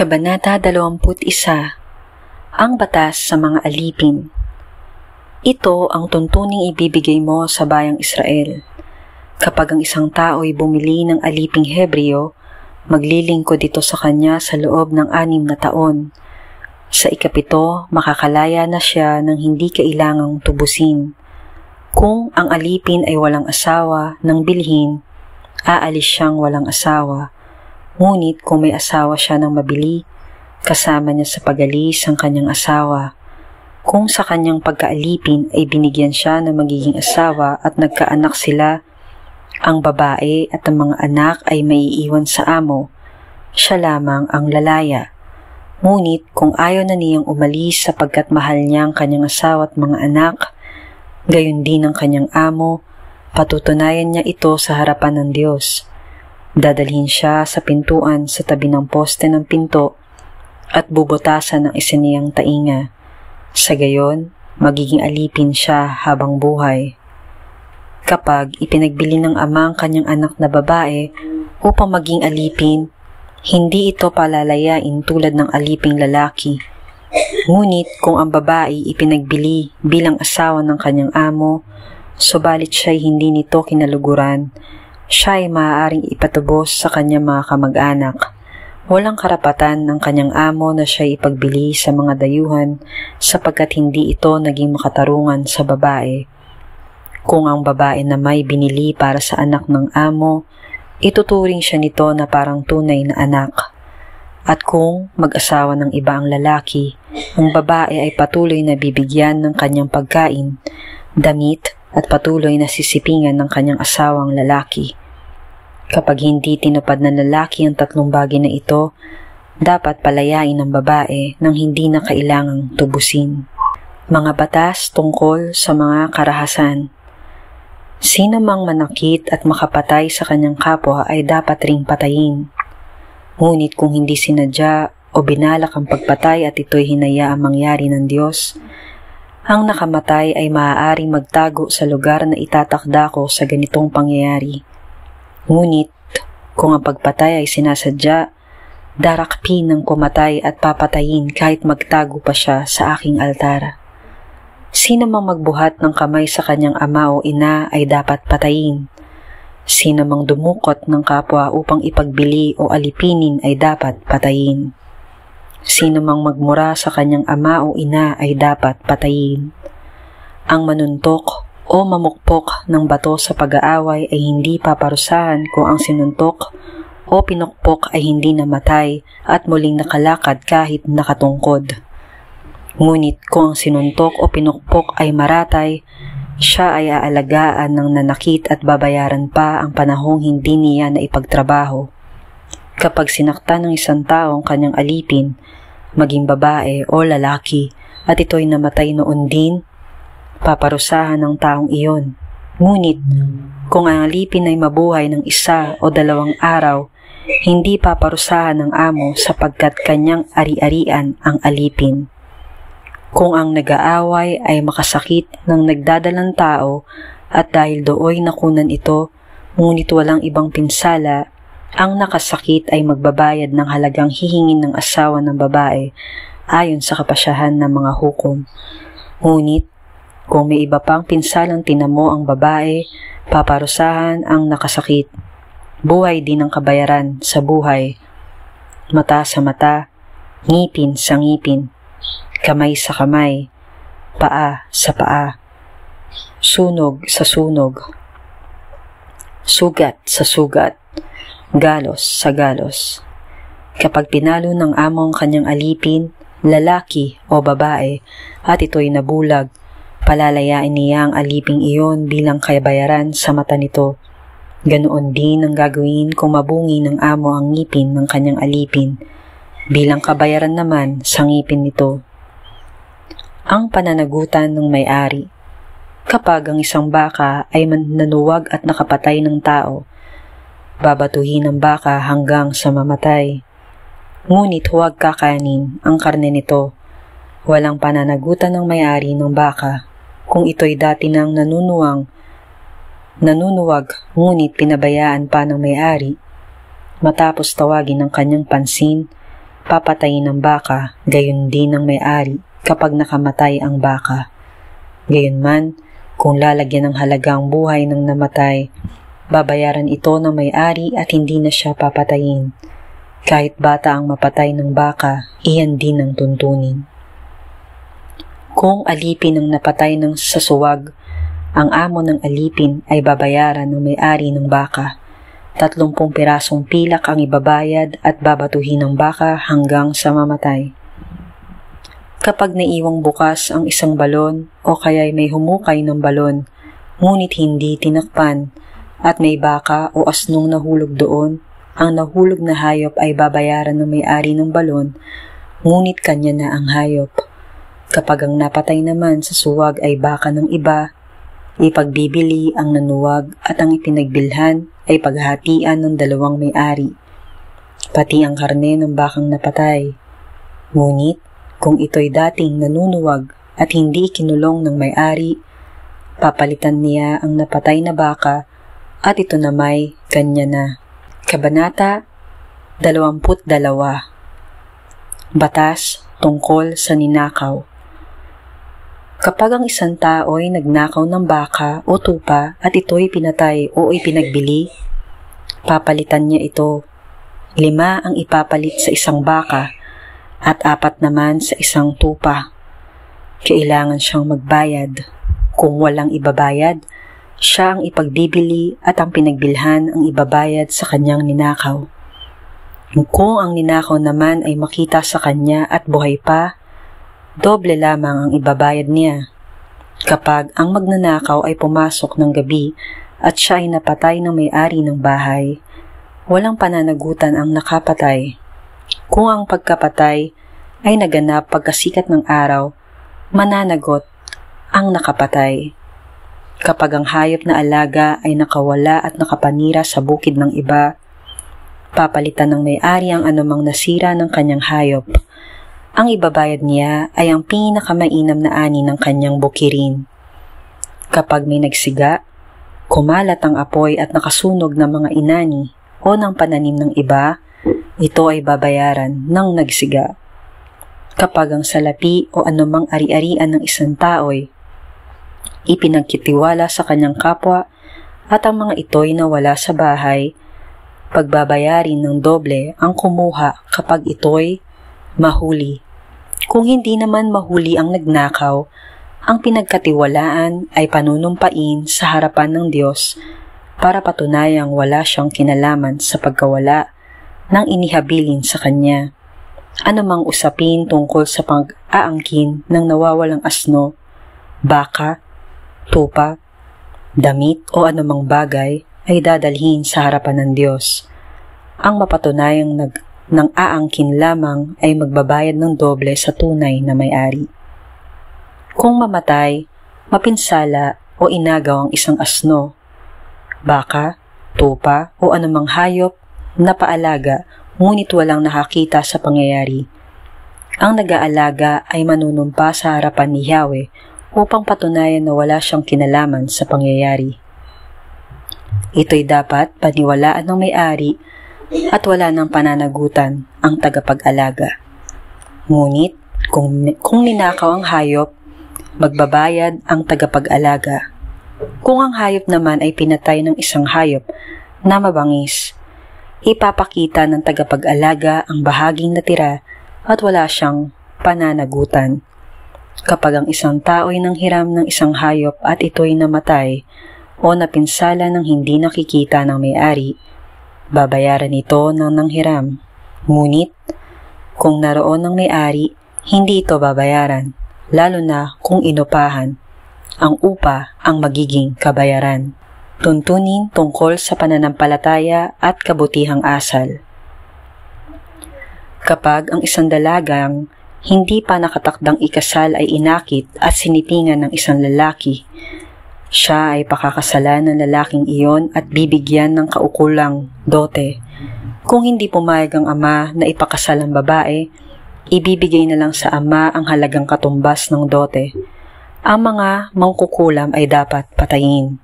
Kabanata 21. Ang batas sa mga alipin. Ito ang tuntuning ibibigay mo sa bayang Israel. Kapag ang isang tao ay bumili ng aliping Hebreo, maglilingkod ito sa kanya sa loob ng 6 na taon. Sa ika-7, makakalaya na siya ng hindi kailangang tubusin. Kung ang alipin ay walang asawa nang bilhin, aalis siyang walang asawa. Ngunit kung may asawa siya nang mabili, kasama niya sa pag-alis ang kanyang asawa. Kung sa kanyang pagkaalipin ay binigyan siya ng magiging asawa at nagkaanak sila, ang babae at ang mga anak ay maiiwan sa amo. Siya lamang ang lalaya. Ngunit kung ayaw na niyang umalis sapagkat mahal niya ang kanyang asawa at mga anak, gayon din ang kanyang amo, patutunayan niya ito sa harapan ng Diyos. Dadalhin siya sa pintuan sa tabi ng poste ng pinto at bubutasan ng isiniyang tainga. Sa gayon, magiging alipin siya habang buhay. Kapag ipinagbili ng ama ang kanyang anak na babae upang maging alipin, hindi ito palalayain tulad ng aliping lalaki. Ngunit kung ang babae ipinagbili bilang asawa ng kanyang amo, subalit siya'y hindi nito kinaluguran, siya ay maaaring ipatubos sa kanyang mga kamag-anak. Walang karapatan ng kanyang amo na siya ipagbili sa mga dayuhan sapagkat hindi ito naging makatarungan sa babae. Kung ang babae na may binili para sa anak ng amo, ituturing siya nito na parang tunay na anak. At kung mag-asawa ng iba ang lalaki, ang babae ay patuloy na bibigyan ng kanyang pagkain, damit at patuloy na sisipingan ng kanyang asawang lalaki. Kapag hindi tinupad ng lalaki ang 3 bagay na ito, dapat palayain ng babae nang hindi na kailangang tubusin. Mga batas tungkol sa mga karahasan. Sino mang manakit at makapatay sa kanyang kapwa ay dapat ring patayin. Ngunit kung hindi sinadya o binalak ang pagpatay at ito'y hinayaang mangyari ng Diyos, ang nakamatay ay maaaring magtago sa lugar na itatakda ko sa ganitong pangyayari. Ngunit, kung ang pagpatay ay sinasadya, darakpin ng pumatay at papatayin kahit magtago pa siya sa aking altar. Sino mang magbuhat ng kamay sa kanyang ama o ina ay dapat patayin. Sino mang dumukot ng kapwa upang ipagbili o alipinin ay dapat patayin. Sino mang magmura sa kanyang ama o ina ay dapat patayin. Ang manuntok o mamukpok ng bato sa pag-aaway ay hindi paparusahan kung ang sinuntok o pinukpok ay hindi namatay at muling nakalakad kahit nakatungkod. Ngunit kung ang sinuntok o pinukpok ay maratay, siya ay aalagaan ng nanakit at babayaran pa ang panahong hindi niya na ipagtrabaho. Kapag sinaktan ng isang tao ang kanyang alipin, maging babae o lalaki, at ito'y namatay noon din, paparusahan ng taong iyon. Ngunit, kung ang alipin ay mabuhay ng 1 o 2 araw, hindi paparusahan ng amo sapagkat kanyang ari-arian ang alipin. Kung ang nag-aaway ay makasakit ng nagdadalang tao at dahil dooy nakunan ito, ngunit walang ibang pinsala, ang nakasakit ay magbabayad ng halagang hihingin ng asawa ng babae ayon sa kapasyahan ng mga hukom. Ngunit, kung may iba pang pinsalang tinamo ang babae, paparusahan ang nakasakit. Buhay din ang kabayaran sa buhay. Mata sa mata, ngipin sa ngipin, kamay sa kamay, paa sa paa, sunog sa sunog, sugat sa sugat, galos sa galos. Kapag pinalo ng amo ang kanyang alipin, lalaki o babae, at ito'y nabulag, palalayain niya ang aliping iyon bilang kabayaran sa mata nito. Ganoon din ang gagawin kung mabungi ng amo ang ngipin ng kanyang alipin, bilang kabayaran naman sa ngipin nito. Ang pananagutan ng may-ari. Kapag ang isang baka ay nanuwag at nakapatay ng tao, babatuhin ang baka hanggang sa mamatay. Ngunit huwag kakanin ang karne nito. Walang pananagutan ng may-ari ng baka kung ito'y dati nang nanunuwag, ngunit pinabayaan pa ng may-ari. Matapos tawagin ng kanyang pansin, papatayin ng baka, gayon din ng may-ari kapag nakamatay ang baka. Gayunman, kung lalagyan ng halaga ang buhay ng namatay, babayaran ito ng may-ari at hindi na siya papatayin. Kahit bata ang mapatay ng baka, iyan din ang tuntunin. Kung alipin ang napatay ng sasuwag, ang amo ng alipin ay babayaran ng may-ari ng baka. 30 pirasong pilak ang ibabayad at babatuhin ng baka hanggang sa mamatay. Kapag naiwang bukas ang isang balon o kaya'y may humukay ng balon, ngunit hindi tinakpan, at may baka o asnong nahulog doon, ang nahulog na hayop ay babayaran ng may-ari ng balon, ngunit kanya na ang hayop. Kapag ang napatay naman sa suwag ay baka ng iba, ipagbibili ang nanuwag at ang ipinagbilhan ay paghahatian ng dalawang may-ari, pati ang karne ng bakang napatay. Ngunit, kung ito'y dating nanunuwag at hindi kinulong ng may-ari, papalitan niya ang napatay na baka at ito na may kanya na. Kabanata 22. Batas tungkol sa ninakaw. Kapag ang isang tao ay nagnakaw ng baka o tupa at ito'y pinatay o ipinagbili, papalitan niya ito. 5 ang ipapalit sa isang baka at 4 naman sa isang tupa. Kailangan siyang magbayad. Kung walang ibabayad, siya ang ipagbibili at ang pinagbilhan ang ibabayad sa kanyang ninakaw. Kung ang ninakaw naman ay makita sa kanya at buhay pa, doble lamang ang ibabayad niya. Kapag ang magnanakaw ay pumasok ng gabi at siya ay napatay ng may-ari ng bahay, walang pananagutan ang nakapatay. Kung ang pagkapatay ay naganap pagkasikat ng araw, mananagot ang nakapatay. Kapag ang hayop na alaga ay nakawala at nakapanira sa bukid ng iba, papalitan ng may-ari ang anumang nasira ng kanyang hayop. Ang ibabayad niya ay ang pinakamainam na ani ng kanyang bukirin. Kapag may nagsiga, kumalat ang apoy at nakasunog ng mga inani o ng pananim ng iba, ito ay babayaran ng nagsiga. Kapag ang salapi o anumang ari-arian ng isang tao'y ipinagkitiwala sa kanyang kapwa at ang mga ito'y nawala sa bahay, pagbabayarin ng doble ang kumuha kapag ito'y mahuli. Kung hindi naman mahuli ang nagnakaw, ang pinagkatiwalaan ay panunumpain sa harapan ng Diyos para patunayang wala siyang kinalaman sa pagkawala ng inihabilin sa kanya. Anumang usapin tungkol sa pag-aangkin ng nawawalang asno, baka, tupa, damit o anumang bagay ay dadalhin sa harapan ng Diyos. Ang mapatunayang nang aangkin lamang ay magbabayad ng doble sa tunay na may-ari. Kung mamatay, mapinsala o inagaw ang isang asno, baka, tupa o anumang hayop na paalaga ngunit walang nakakita sa pangyayari, ang nag-aalaga ay manunumpa sa harapan ni Yahweh upang patunayan na wala siyang kinalaman sa pangyayari. Ito'y dapat paniwalaan ng may-ari at wala ng pananagutan ang tagapag-alaga. Ngunit, kung ninakaw ang hayop, magbabayad ang tagapag-alaga. Kung ang hayop naman ay pinatay ng isang hayop na mabangis, ipapakita ng tagapag-alaga ang bahaging natira at wala siyang pananagutan. Kapag ang isang tao ay nanghiram ng isang hayop at ito'y namatay o napinsala ng hindi nakikita ng may-ari, babayaran ito ng nanghiram. Ngunit, kung naroon ng may-ari, hindi ito babayaran, lalo na kung inupahan. Ang upa ang magiging kabayaran. Tuntunin tungkol sa pananampalataya at kabutihang asal. Kapag ang isang dalagang hindi pa nakatakdang ikasal ay inakit at sinipingan ng isang lalaki, siya ay pakakasalan ng lalaking iyon at bibigyan ng kaukulang dote. Kung hindi pumayag ang ama na ipakasal ang babae, ibibigay na lang sa ama ang halagang katumbas ng dote. Ang mga mangkukulam ay dapat patayin.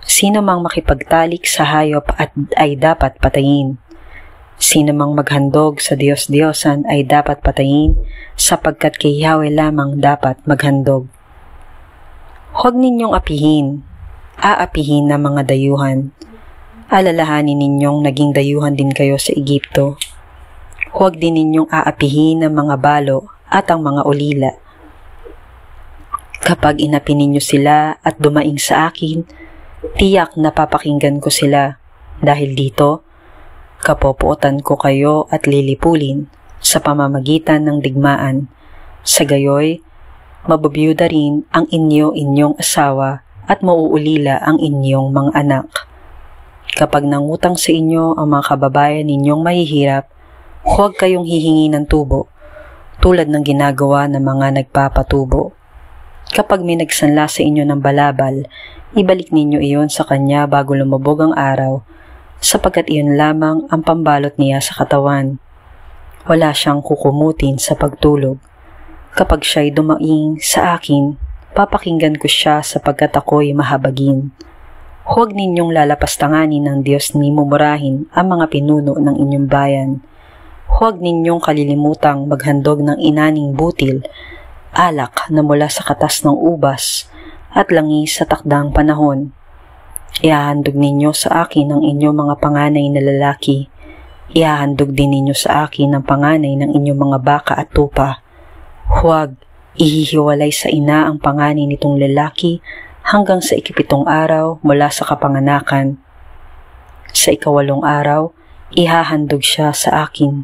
Sino mang makipagtalik sa hayop ay dapat patayin. Sino mang maghandog sa Diyos-Diyosan ay dapat patayin, sapagkat kay Yahweh lamang dapat maghandog. Huwag ninyong aapihin na mga dayuhan. Alalahanin ninyong naging dayuhan din kayo sa Egipto. Huwag din ninyong aapihin ang mga balo at ang mga ulila. Kapag inapi ninyo sila at dumaing sa akin, tiyak na papakinggan ko sila. Dahil dito, kapopuotan ko kayo at lilipulin sa pamamagitan ng digmaan. Sa gayoy, mabubiyuda rin ang inyong asawa at mauulila ang inyong mga anak. Kapag nangutang sa inyo ang mga kababayan ninyong mahihirap, huwag kayong hihingi ng tubo, tulad ng ginagawa ng mga nagpapatubo. Kapag may nagsanla sa inyo ng balabal, ibalik ninyo iyon sa kanya bago lumubog ang araw, sapagkat iyon lamang ang pambalot niya sa katawan. Wala siyang kukumutin sa pagtulog. Kapag siya'y dumaing sa akin, papakinggan ko siya sapagkat ako'y mahabagin. Huwag ninyong lalapastanganin ng Diyos ni mumurahin ang mga pinuno ng inyong bayan. Huwag ninyong kalilimutang maghandog ng inaning butil, alak na mula sa katas ng ubas, at langis sa takdang panahon. Ihahandog ninyo sa akin ang inyong mga panganay na lalaki. Ihahandog din ninyo sa akin ang panganay ng inyong mga baka at tupa. Huwag ihihiwalay sa ina ang panganay nitong lalaki hanggang sa 7 araw mula sa kapanganakan. Sa 8 araw, ihahandog siya sa akin.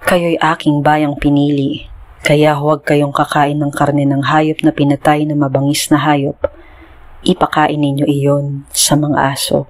Kayo'y aking bayang pinili, kaya huwag kayong kakain ng karne ng hayop na pinatay na mabangis na hayop. Ipakain ninyo iyon sa mga aso.